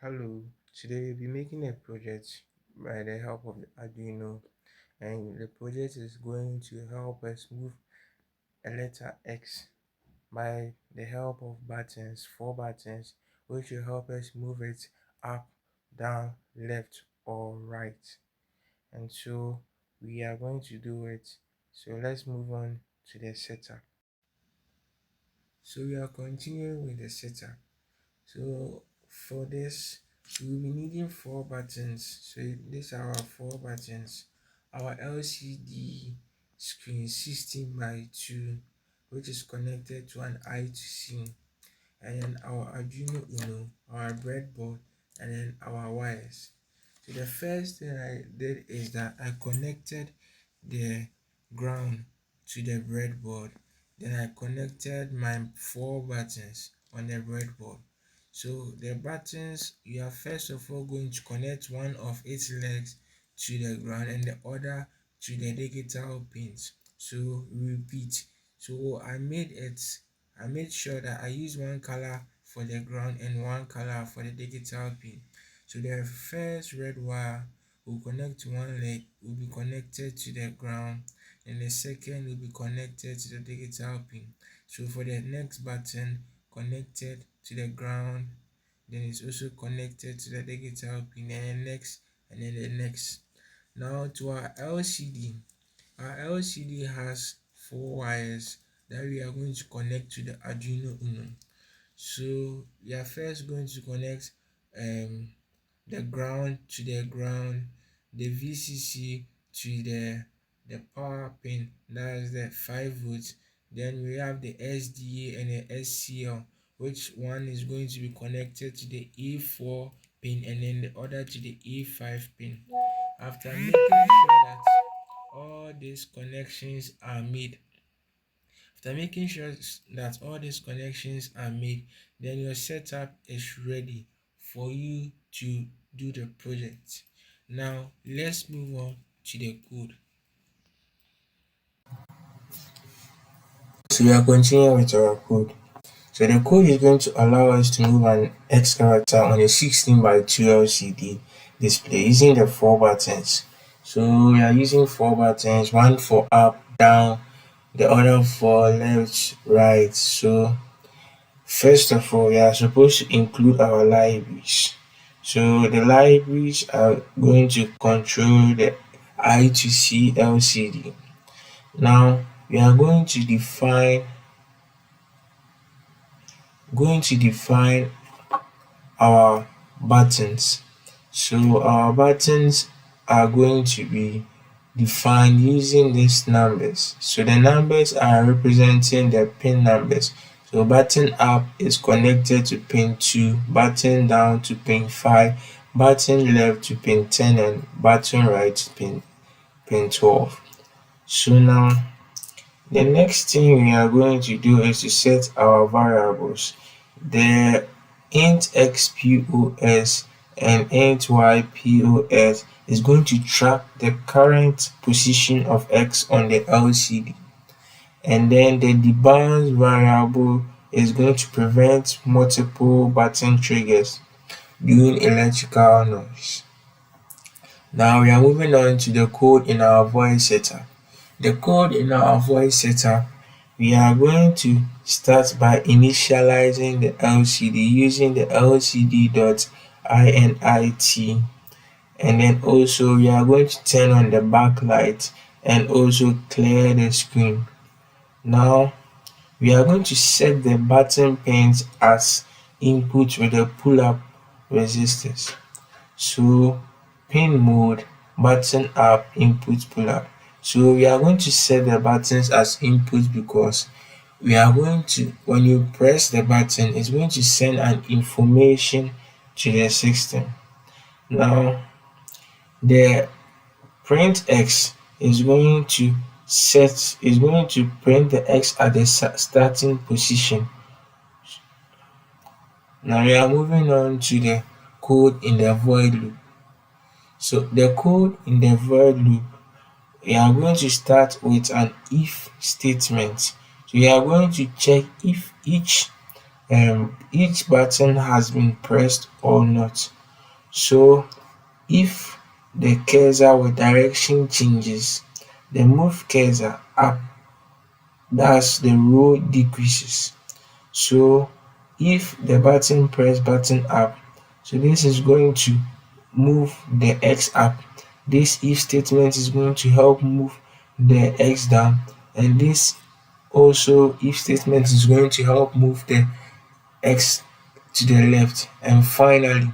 Hello, today we'll be making a project by the help of the Arduino, and the project is going to help us move a letter X by the help of buttons, four buttons, which will help us move it up, down, left, or right. And so we are going to do it. So let's move on to the setup. So we are continuing with the setup. So for this, we'll be needing four buttons. So these are our four buttons. Our LCD screen 16 by 2, which is connected to an I2C, and then our Arduino Uno, our breadboard, and then our wires. So the first thing I did is that I connected the ground to the breadboard. Then I connected my four buttons on the breadboard. So the buttons, you are first of all going to connect one of its legs to the ground and the other to the digital pins. So repeat. So I made sure that I use one color for the ground and one color for the digital pin. So the first red wire will connect to one leg, will be connected to the ground, and the second will be connected to the digital pin. So for the next button, connected to the ground, then it's also connected to the digital pin, and the next, and then the next. Now to our LCD. Our LCD has four wires that we are going to connect to the Arduino Uno. So we are first going to connect um the ground to the ground, the VCC to the power pin, that is the 5 volts. Then we have the SDA and the SCL, which one is going to be connected to the A4 pin and then the other to the A5 pin. After making sure that all these connections are made, after making sure that all these connections are made, then your setup is ready for you to do the project. Now let's move on to the code. So we are continuing with our code. So the code is going to allow us to move an X character on a 16 by 2 LCD display using the four buttons. So we are using four buttons, one for up, down, the other for left, right. So first of all, we are supposed to include our libraries. So the libraries are going to control the I2C LCD. Now we are going to define our buttons. So our buttons are going to be defined using these numbers. So the numbers are representing the pin numbers. So button up is connected to pin 2, button down to pin 5, button left to pin 10, and button right to pin 12. So now the next thing we are going to do is to set our variables. The int xpos and int ypos is going to track the current position of x on the LCD, and then the debounce variable is going to prevent multiple button triggers doing electrical noise. Now we are moving on to the code in our voice setup. The code in our voice setup, we are going to start by initializing the LCD using the lcd.init, and then also we are going to turn on the backlight and also clear the screen. Now we are going to set the button pins as input with the pull-up resistors. So pin mode, button up, input pull up. So we are going to set the buttons as input because we are going to, when you press the button, it's going to send an information to the system. Now the print x is going to print the x at the starting position. Now we are moving on to the code in the void loop. So the code in the void loop, we are going to start with an if statement. So we are going to check if each each button has been pressed or not. So if the cursor with direction changes, the move cursor up, that's the row decreases. So if the button press button up, so this is going to move the x up. This if statement is going to help move the x down, and this also if statement is going to help move the x to the left. And finally,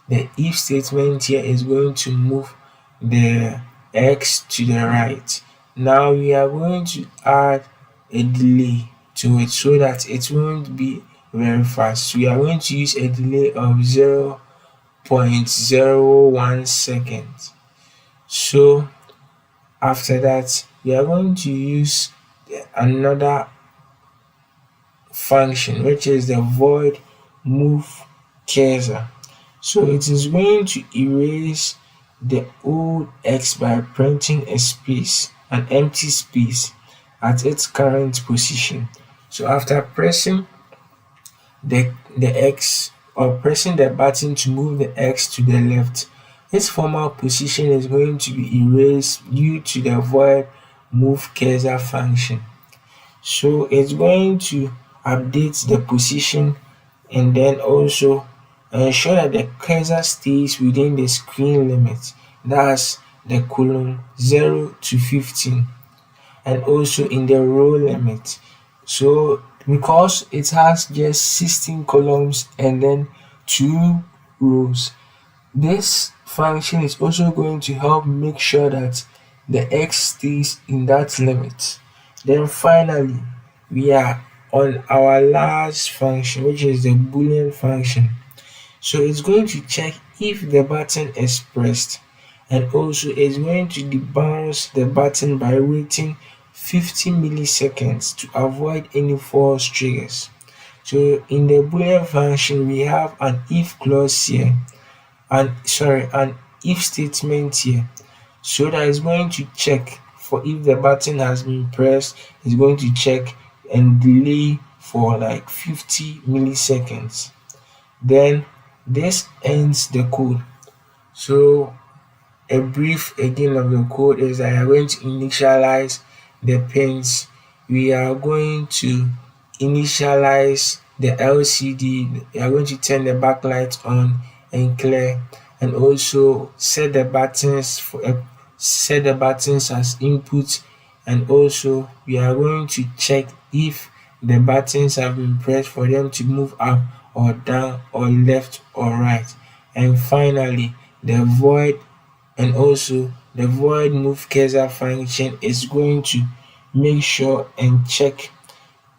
the if statement here is going to move the x to the right. Now we are going to add a delay to it so that it won't be very fast. We are going to use a delay of 0.01 seconds. So after that, we are going to use another function, which is the void move cursor. So it is going to erase the old x by printing a space, an empty space at its current position. So after pressing the x or pressing the button to move the x to the left, its former position is going to be erased due to the void move cursor function. So it's going to update the position and then also ensure that the cursor stays within the screen limit, that's the column 0 to 15, and also in the row limit. So because it has just 16 columns and then 2 rows, this function is also going to help make sure that the x stays in that limit. Then finally, we are on our last function, which is the boolean function. So it's going to check if the button is pressed, and also it's going to debounce the button by waiting 50 milliseconds to avoid any false triggers. So in the boolean function, we have an if clause here, an if statement here. So that is going to check for if the button has been pressed. It's going to check and delay for like 50 milliseconds. Then this ends the code. So a brief again of the code is that we are going to initialize the pins. We are going to initialize the LCD. We are going to turn the backlight on and clear, and also set the buttons set the buttons as input, and also we are going to check if the buttons have been pressed for them to move up or down or left or right. And finally, the void and also the void move cursor function is going to make sure and check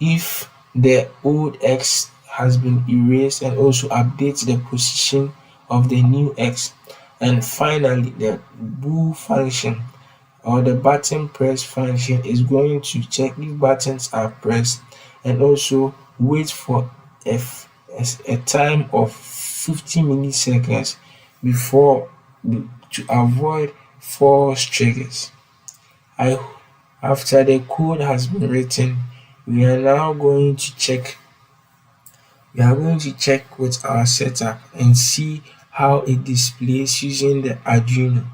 if the old x has been erased and also update the position of the new x. And finally, the bool function or the button press function is going to check if buttons are pressed and also wait for a time of 50 milliseconds before to avoid false triggers. I After the code has been written, we are now going to check with our setup and see how it displays using the Arduino.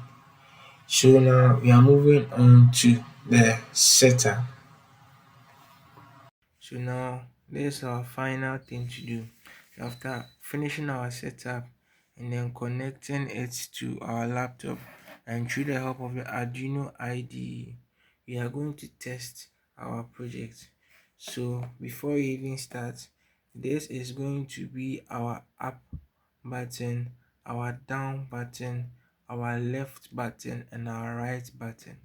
So now we are moving on to the setup. So now this is our final thing to do. After finishing our setup and then connecting it to our laptop and through the help of the Arduino IDE, we are going to test our project. So before we even start, this is going to be our up button, our down button, our left button, and our right button.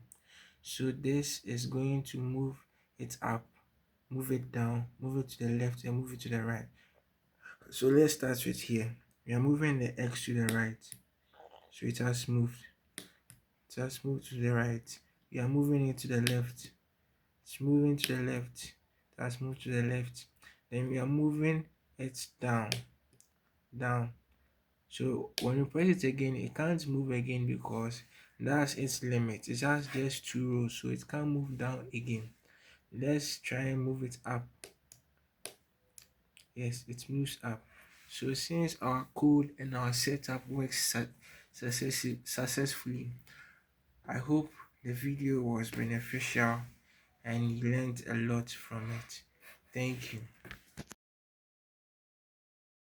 So this is going to move it up, move it down, move it to the left, and move it to the right. So let's start with here. We are moving the x to the right. So it has moved. It has moved to the right. We are moving it to the left. It's moving to the left. It has moved to the left. Then we are moving it down. Down. So when you press it again, it can't move again because that's its limit. It has just 2 rows, so it can't move down again. Let's try and move it up. Yes, it moves up. So since our code and our setup works successfully, I hope the video was beneficial and you learned a lot from it. Thank you.